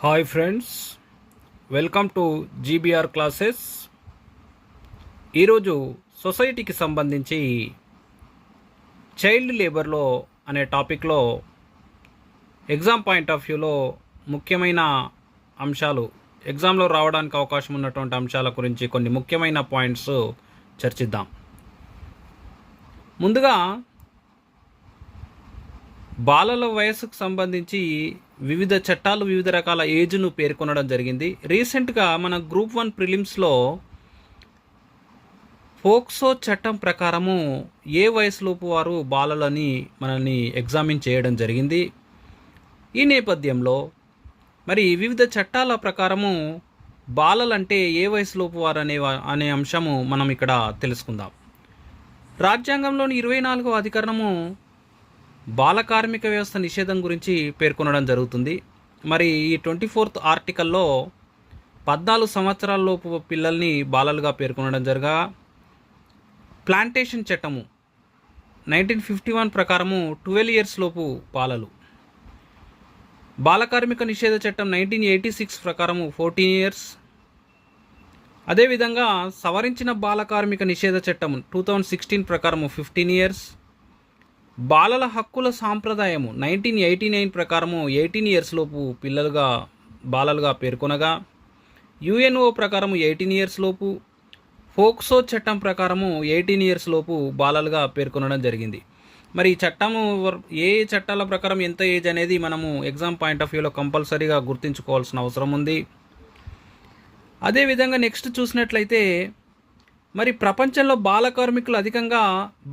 Hi friends, welcome to GBR classes. ఈరోజు సొసైటీకి సంబంధించి చైల్డ్ లేబర్లో అనే టాపిక్లో ఎగ్జామ్ పాయింట్ ఆఫ్ వ్యూలో ముఖ్యమైన అంశాలు, ఎగ్జామ్లో రావడానికి అవకాశం ఉన్నటువంటి అంశాల గురించి కొన్ని ముఖ్యమైన పాయింట్స్ చర్చిద్దాం. ముందుగా బాలల వయసుకు సంబంధించి వివిధ చట్టాలు వివిధ రకాల ఏజ్ను పేర్కొనడం జరిగింది. రీసెంట్గా మన గ్రూప్ 1 ప్రిలిమ్స్లో పోక్సో చట్టం ప్రకారము ఏ వయసులోపు వారు బాలలని మనల్ని ఎగ్జామిన్ చేయడం జరిగింది. ఈ నేపథ్యంలో మరి వివిధ చట్టాల ప్రకారము బాలలంటే ఏ వయసులోపు వారు అనే అంశము మనం ఇక్కడ తెలుసుకుందాం. రాజ్యాంగంలోని 24వ అధికరణము బాల కార్మిక వ్యవస్థ నిషేధం గురించి పేర్కొనడం జరుగుతుంది. మరి ఈ 24th ఆర్టికల్లో 14 సంవత్సరాలలోపు పిల్లల్ని బాలలుగా పేర్కొనడం జరగా, ప్లాంటేషన్ చట్టము 1951 ప్రకారము 12 years లోపు బాలలు, బాల కార్మిక నిషేధ చట్టం 1986 ప్రకారము 14 years, అదేవిధంగా సవరించిన బాల కార్మిక నిషేధ చట్టం 2016 ప్రకారము 15 years, బాలల హక్కుల సాంప్రదాయము 1989 ప్రకారము 18 years లోపు బాలలుగా పేర్కొనగా, యుఎన్ఓ ప్రకారము 18 years లోపు, పోక్సో చట్టం ప్రకారము 18 years లోపు బాలలుగా పేర్కొనడం జరిగింది. మరి ఈ చట్టము ఏ చట్టాల ప్రకారం ఎంత ఏజ్ అనేది మనము ఎగ్జామ్ పాయింట్ ఆఫ్ వ్యూలో కంపల్సరీగా గుర్తుంచుకోవాల్సిన అవసరం ఉంది. అదేవిధంగా నెక్స్ట్ చూసినట్లయితే మరి ప్రపంచంలో బాల కార్మికులు అధికంగా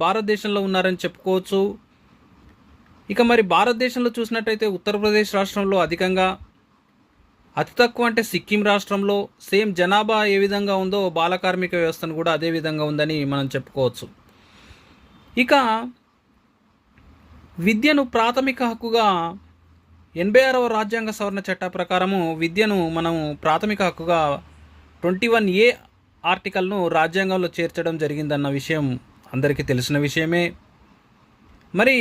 భారతదేశంలో ఉన్నారని చెప్పుకోవచ్చు. ఇక మరి భారతదేశంలో చూసినట్టయితే ఉత్తరప్రదేశ్ రాష్ట్రంలో అధికంగా, అతి తక్కువ అంటే సిక్కిం రాష్ట్రంలో, సేమ్ జనాభా ఏ విధంగా ఉందో బాల కార్మిక వ్యవస్థను కూడా అదే విధంగా ఉందని మనం చెప్పుకోవచ్చు. ఇక విద్యను ప్రాథమిక హక్కుగా 86వ రాజ్యాంగ సవరణ చట్ట ప్రకారము విద్యను మనము ప్రాథమిక హక్కుగా 21A ఆర్టికల్ను రాజ్యాంగంలో చేర్చడం జరిగిందన్న విషయం అందరికీ తెలిసిన విషయమే. మరి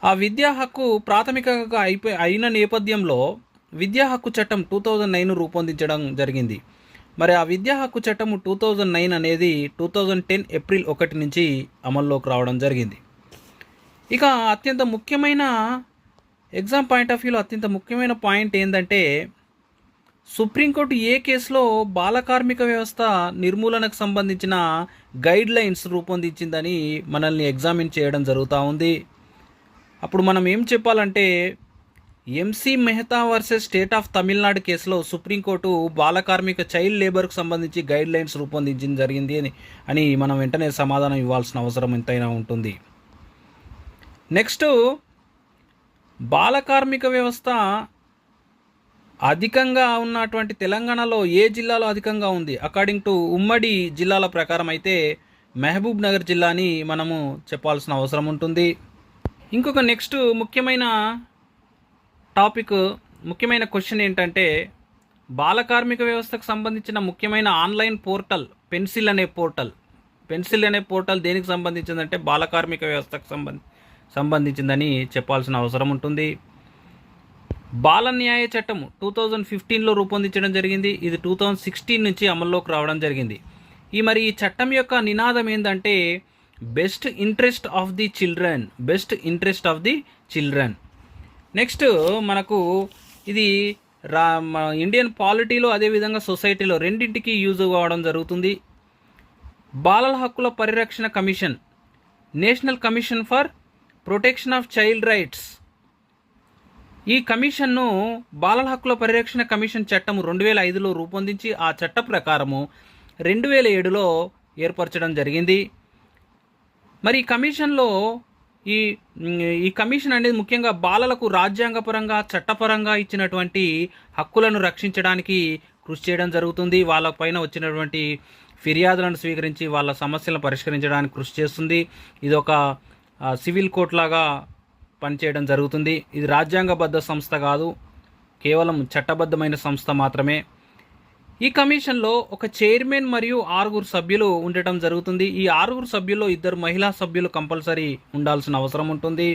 ఆ విద్యా హక్కు ప్రాథమికంగా అయిన నేపథ్యంలో విద్యా హక్కు చట్టం 2009 రూపొందించడం జరిగింది. మరి ఆ విద్యా హక్కు చట్టం 2009 అనేది 2010 ఏప్రిల్ 1 నుంచి అమల్లోకి రావడం జరిగింది. ఇక అత్యంత ముఖ్యమైన ఎగ్జామ్ పాయింట్ ఆఫ్ వ్యూలో అత్యంత ముఖ్యమైన పాయింట్ ఏంటంటే, సుప్రీంకోర్టు ఏ కేసులో బాల కార్మిక వ్యవస్థ నిర్మూలనకు సంబంధించిన గైడ్ లైన్స్ రూపొందించిందని మనల్ని ఎగ్జామిన్ చేయడం జరుగుతూ ఉంది. అప్పుడు మనం ఏం చెప్పాలంటే, MC Mehta versus state of Tamil Nadu కేసులో సుప్రీంకోర్టు బాల కార్మిక చైల్డ్ లేబర్కు సంబంధించి గైడ్ లైన్స్ రూపొందించడం జరిగింది అని మనం వెంటనే సమాధానం ఇవ్వాల్సిన అవసరం ఎంతైనా ఉంటుంది. నెక్స్ట్, బాల కార్మిక వ్యవస్థ అధికంగా ఉన్నటువంటి తెలంగాణలో ఏ జిల్లాలో అధికంగా ఉంది? అకార్డింగ్ టు ఉమ్మడి జిల్లాల ప్రకారం అయితే మహబూబ్ నగర్ జిల్లాని మనము చెప్పాల్సిన అవసరం ఉంటుంది. ఇంకొక నెక్స్ట్ ముఖ్యమైన ముఖ్యమైన క్వశ్చన్ ఏంటంటే, బాల కార్మిక వ్యవస్థకు సంబంధించిన ముఖ్యమైన ఆన్లైన్ పోర్టల్ పెన్సిల్ అనే పోర్టల్ దేనికి సంబంధించిందంటే బాల కార్మిక వ్యవస్థకు సంబంధించిందని చెప్పాల్సిన అవసరం ఉంటుంది. బాల న్యాయ చట్టం 2015లో రూపొందించడం జరిగింది. ఇది 2016 నుంచి అమల్లోకి రావడం జరిగింది. ఈ చట్టం యొక్క నినాదం ఏంటంటే best interest of the children. Next మనకు ఇది ఇండియన్ పాలిటీలో అదేవిధంగా సొసైటీలో రెండింటికి యూజ్ కావడం జరుగుతుంది. బాలల హక్కుల పరిరక్షణ commission, national commission for protection of child rights, ఈ కమిషన్ను బాలల హక్కుల పరిరక్షణ కమిషన్ చట్టం 2005లో రూపొందించి ఆ చట్ట ప్రకారము 2007లో ఏర్పరచడం జరిగింది. మరి ఈ కమిషన్లో ఈ కమిషన్ అనేది ముఖ్యంగా బాలలకు రాజ్యాంగపరంగా చట్టపరంగా ఇచ్చినటువంటి హక్కులను రక్షించడానికి కృషి చేయడం జరుగుతుంది. వాళ్ళపైన వచ్చినటువంటి ఫిర్యాదులను స్వీకరించి వాళ్ళ సమస్యలను పరిష్కరించడానికి కృషి చేస్తుంది. ఇది ఒక సివిల్ కోర్ట్ లాగా పనిచేయడం జరుగుతుంది. ఇది రాజ్యాంగబద్ధ సంస్థ కాదు, కేవలం చట్టబద్ధమైన సంస్థ మాత్రమే. ఈ కమిషన్లో ఒక చైర్మన్ మరియు 6 సభ్యులు ఉండటం జరుగుతుంది. ఈ 6 సభ్యుల్లో 2 మహిళా సభ్యులు కంపల్సరీ ఉండాల్సిన అవసరం ఉంటుంది.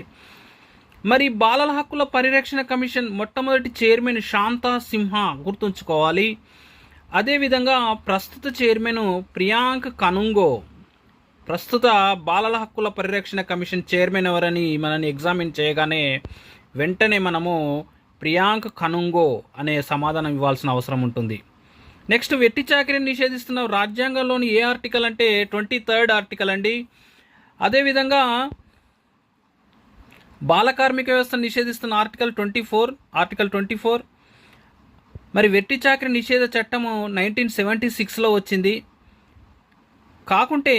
మరి బాలల హక్కుల పరిరక్షణ కమిషన్ మొట్టమొదటి చైర్మన్ శాంతా సింహ, గుర్తుంచుకోవాలి. అదేవిధంగా ప్రస్తుత చైర్మన్ ప్రియాంక్ కనుంగో. ప్రస్తుత బాలల హక్కుల పరిరక్షణ కమిషన్ చైర్మన్ ఎవరని మనని ఎగ్జామిన్ చేయగానే వెంటనే మనము ప్రియాంక్ కనుంగో అనే సమాధానం ఇవ్వాల్సిన అవసరం ఉంటుంది. నెక్స్ట్, వెట్టి చాకరీని నిషేధిస్తున్న రాజ్యాంగంలోని ఏ ఆర్టికల్ అంటే 23rd ఆర్టికల్ అండి. అదేవిధంగా బాల కార్మిక వ్యవస్థను నిషేధిస్తున్న ఆర్టికల్ 24. మరి వెట్టి చాకరీ నిషేధ చట్టము 1976లో వచ్చింది. కాకుంటే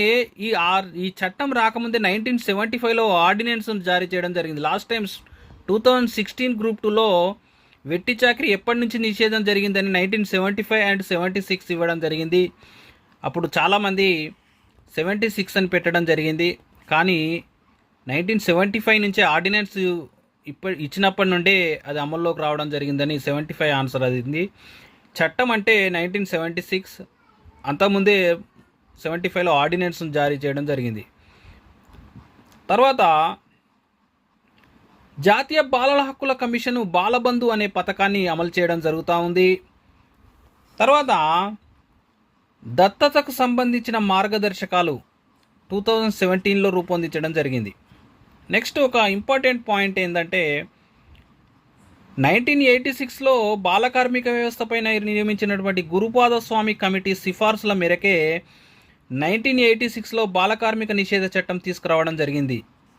ఈ చట్టం రాకముందే 1975లో ఆర్డినెన్స్ను జారీ చేయడం జరిగింది. లాస్ట్ టైం 2016 Group 2లో వెట్టి చాకరీ ఎప్పటి నుంచి నిషేధం జరిగిందని 1975 and 76 ఇవ్వడం జరిగింది. అప్పుడు చాలామంది 76 అని పెట్టడం జరిగింది. కానీ 1975 నుంచే ఆర్డినెన్స్ ఇచ్చినప్పటి నుండే అది అమల్లోకి రావడం జరిగిందని 75 ఆన్సర్ అయింది. చట్టం అంటే 1976, అంతకుముందే 75లో ఆర్డినెన్స్ను జారీ చేయడం జరిగింది. తర్వాత జాతీయ బాలల హక్కుల కమిషను బాలబంధు అనే పథకాన్ని అమలు చేయడం జరుగుతూ ఉంది. తర్వాత దత్తతకు సంబంధించిన మార్గదర్శకాలు 2017లో రూపొందించడం జరిగింది. నెక్స్ట్, ఒక ఇంపార్టెంట్ పాయింట్ ఏంటంటే 1986లో బాల కార్మిక వ్యవస్థపైన నియమించినటువంటి గురుపాదస్వామి కమిటీ సిఫార్సుల మేరకే 1986లో బాల కార్మిక నిషేధ చట్టం తీసుకురావడం జరిగింది.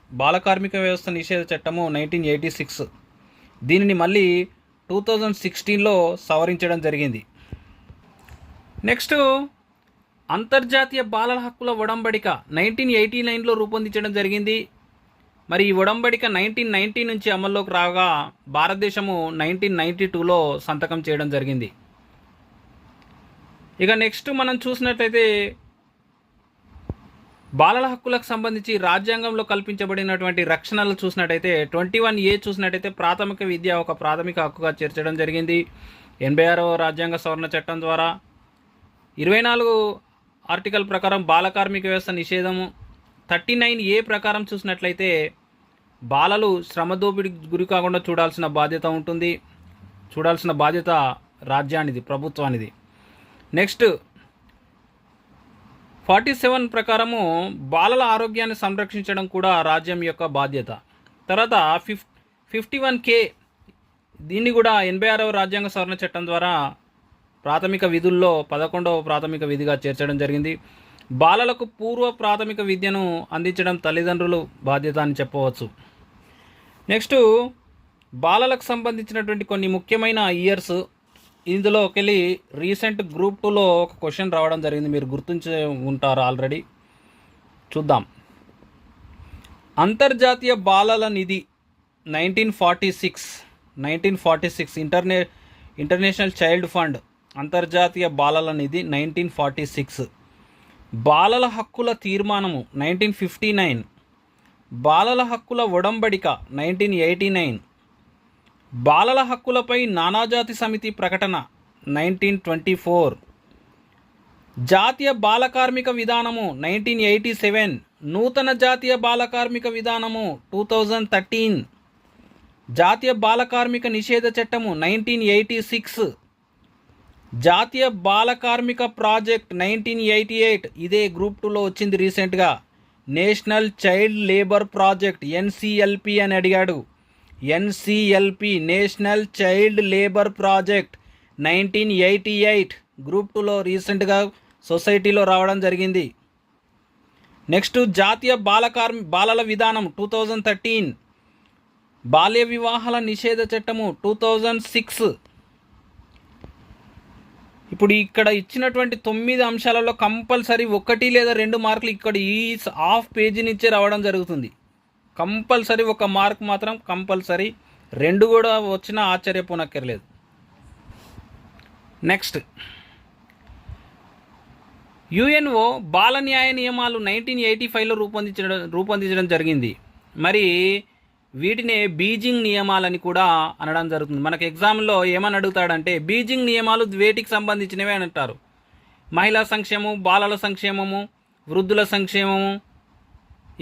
బాల కార్మిక వ్యవస్థ నిషేధ చట్టము 1986. దీనిని మళ్ళీ 2016లో సవరించడం జరిగింది. నెక్స్ట్, అంతర్జాతీయ బాలల హక్కుల ఒడంబడిక 1989లో రూపొందించడం జరిగింది. మరి ఈ ఒడంబడిక 1990 నుంచి అమల్లోకి రాగా భారతదేశము 1992లో సంతకం చేయడం జరిగింది. ఇక నెక్స్ట్ మనం చూసినట్లయితే బాలల హక్కులకు సంబంధించి రాజ్యాంగంలో కల్పించబడినటువంటి రక్షణలు చూసినట్టయితే 21A చూసినట్టయితే ప్రాథమిక విద్య ఒక ప్రాథమిక హక్కుగా చేర్చడం జరిగింది 86వ రాజ్యాంగ సవరణ చట్టం ద్వారా. 24 ఆర్టికల్ ప్రకారం బాల కార్మిక వ్యవస్థ నిషేధము. 39A ప్రకారం చూసినట్లయితే బాలలు శ్రమ దోపిడీకి గురి కాకుండా చూడాల్సిన బాధ్యత రాజ్యానిది, ప్రభుత్వానిది. నెక్స్ట్ 47 ప్రకారము బాలల ఆరోగ్యాన్ని సంరక్షించడం కూడా రాజ్యం యొక్క బాధ్యత. తర్వాత 51K దీన్ని కూడా 86వ రాజ్యాంగ సవరణ చట్టం ద్వారా ప్రాథమిక విధుల్లో 11వ ప్రాథమిక విధిగా చేర్చడం జరిగింది. బాలలకు పూర్వ ప్రాథమిక విద్యను అందించడం తల్లిదండ్రులు బాధ్యత అని చెప్పవచ్చు. నెక్స్ట్, బాలలకు సంబంధించినటువంటి కొన్ని ముఖ్యమైన ఇయర్స్. ఇందులోకి వెళ్ళి రీసెంట్ Group 2లో ఒక క్వశ్చన్ రావడం జరిగింది, మీరు గుర్తుంచే ఉంటారు ఆల్రెడీ. చూద్దాం. అంతర్జాతీయ బాలల నిధి 1946 ఇంటర్నేషనల్ చైల్డ్ ఫండ్ అంతర్జాతీయ బాలల నిధి 1946. బాలల హక్కుల తీర్మానము 1959. బాలల హక్కుల ఒడంబడిక 1989. బాలల హక్కులపై నానాజాతి సమితి ప్రకటన 1924. జాతీయ బాల కార్మిక విధానము 1987. నూతన జాతీయ బాల కార్మిక విధానము 2013. జాతీయ బాల కార్మిక నిషేధ చట్టము 1986. జాతీయ బాల కార్మిక ప్రాజెక్ట్ 1988. ఇదే Group 2లో వచ్చింది రీసెంట్గా. National child labour project NCLP అని అడిగాడు. NCLP national child labour project 1988 Group 2లో రీసెంట్గా సొసైటీలో రావడం జరిగింది. నెక్స్ట్, జాతీయ బాలల విధానం 2013. బాల్య వివాహాల నిషేధ చట్టము 2006. ఇప్పుడు ఇక్కడ ఇచ్చినటువంటి 9 అంశాలలో కంపల్సరీ 1 లేదా 2 మార్కులు ఇక్కడ ఈ హాఫ్ పేజీ నుంచే రావడం జరుగుతుంది. కంపల్సరీ 1 మార్క్ మాత్రం కంపల్సరీ, 2 కూడా వచ్చినా ఆశ్చర్యపోనక్కర్లేదు. నెక్స్ట్, UNO బాల న్యాయ నియమాలు 1985లో రూపొందించడం జరిగింది. మరి వీటినే బీజింగ్ నియమాలని కూడా అనడం జరుగుతుంది. మనకు ఎగ్జామ్లో ఏమని అడుగుతాడంటే బీజింగ్ నియమాలు వేటికి సంబంధించినవే అని అంటారు. మహిళా సంక్షేమము, బాలల సంక్షేమము, వృద్ధుల సంక్షేమము,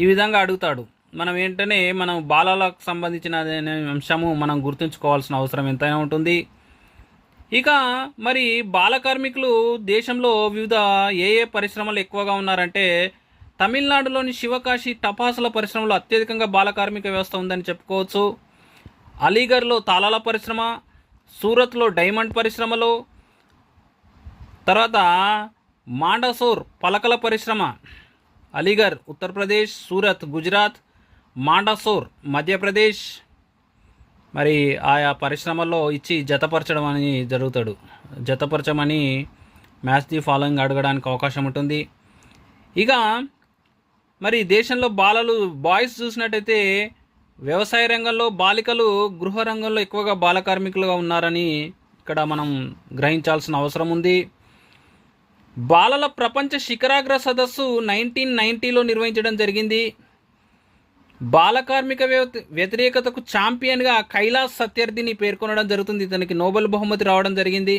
ఈ విధంగా అడుగుతాడు. మనం ఏంటనే మనం బాలలకు సంబంధించిన అంశము మనం గుర్తుంచుకోవాల్సిన అవసరం ఎంతైనా ఉంటుంది. ఇక మరి బాల కార్మికులు దేశంలో వివిధ ఏ ఏ పరిశ్రమలు ఎక్కువగా ఉన్నారంటే, తమిళనాడులోని శివకాశి టపాసుల పరిశ్రమలో అత్యధికంగా బాల కార్మిక వ్యవస్థ ఉందని చెప్పుకోవచ్చు. అలీగఢ్లో తాళాల పరిశ్రమ, సూరత్లో డైమండ్ పరిశ్రమలో, తర్వాత మాండసోర్ పలకల పరిశ్రమ, అలీగఢ్ ఉత్తరప్రదేశ్, సూరత్ గుజరాత్, మాండసోర్ మధ్యప్రదేశ్. మరి ఆయా పరిశ్రమల్లో ఇచ్చి జతపరచమని మ్యాచ్ ది ఫాలోయింగ్ అడగడానికి అవకాశం ఉంటుంది. ఇక మరి దేశంలో బాయ్స్ చూసినట్టయితే వ్యవసాయ రంగంలో బాలికలు, గృహ రంగంలో ఎక్కువగా బాల కార్మికులుగా ఉన్నారని ఇక్కడ మనం గ్రహించాల్సిన అవసరం ఉంది. బాలల ప్రపంచ శిఖరాగ్ర సదస్సు 1990లో నిర్వహించడం జరిగింది. బాల కార్మిక వ్యతిరేకతకు ఛాంపియన్గా కైలాస్ సత్యార్థిని పేర్కొనడం జరుగుతుంది. ఇతనికి నోబెల్ బహుమతి రావడం జరిగింది,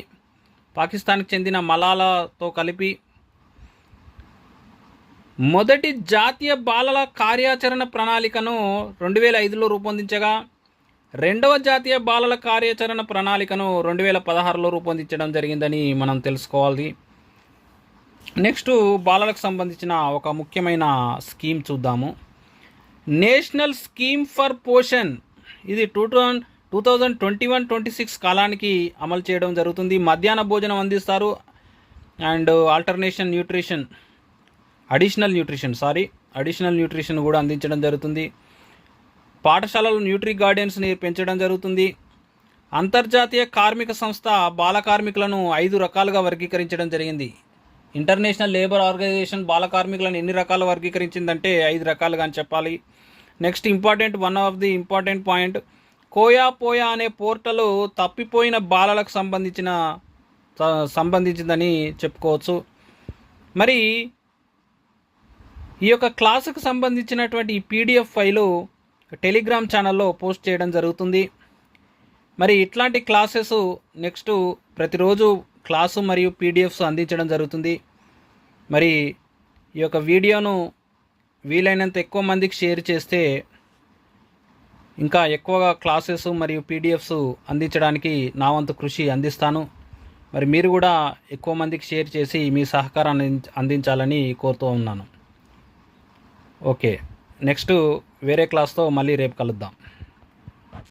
పాకిస్తాన్కి చెందిన మలాలాతో కలిపి. మొదటి జాతీయ బాలల కార్యాచరణ ప్రణాళికను 2005లో రూపొందించగా, రెండవ జాతీయ బాలల కార్యాచరణ ప్రణాళికను 2016లో రూపొందించడం జరిగిందని మనం తెలుసుకోవాలి. నెక్స్ట్ బాలలకు సంబంధించిన ఒక ముఖ్యమైన స్కీమ్ చూద్దాము. National scheme for Poshan. ఇది 2021-26 కాలానికి అమలు చేయడం జరుగుతుంది. మధ్యాహ్న భోజనం అందిస్తారు అండ్ అడిషనల్ న్యూట్రిషన్ కూడా అందించడం జరుగుతుంది. పాఠశాలలు న్యూట్రీ గార్డెన్స్ని పెంచడం జరుగుతుంది. అంతర్జాతీయ కార్మిక సంస్థ బాల కార్మికులను 5 రకాలుగా వర్గీకరించడం జరిగింది. ఇంటర్నేషనల్ లేబర్ ఆర్గనైజేషన్ బాల కార్మికులను ఎన్ని రకాలు వర్గీకరించిందంటే 5 రకాలుగా అని చెప్పాలి. Next one of the important point, పోయా అనే పోర్టల్ తప్పిపోయిన బాలలకు సంబంధించిందని చెప్పుకోవచ్చు. మరి ఈ యొక్క క్లాసుకు సంబంధించినటువంటి ఈ పీడిఎఫ్ ఫైలు టెలిగ్రామ్ ఛానల్లో పోస్ట్ చేయడం జరుగుతుంది. మరి ఇట్లాంటి క్లాసెస్ నెక్స్ట్ ప్రతిరోజు క్లాసు మరియు పీడిఎఫ్స్ అందించడం జరుగుతుంది. మరి ఈ యొక్క వీడియోను వీలైనంత ఎక్కువ మందికి షేర్ చేస్తే ఇంకా ఎక్కువగా క్లాసెస్ మరియు పీడిఎఫ్స్ అందించడానికి నా వంతు కృషి అందిస్తాను. మరి మీరు కూడా ఎక్కువ మందికి షేర్ చేసి మీ సహకారాన్ని అందించాలని కోరుతూ ఉన్నాను. ఓకే, నెక్స్ట్ వేరే క్లాస్తో మళ్ళీ రేపు కలుద్దాం.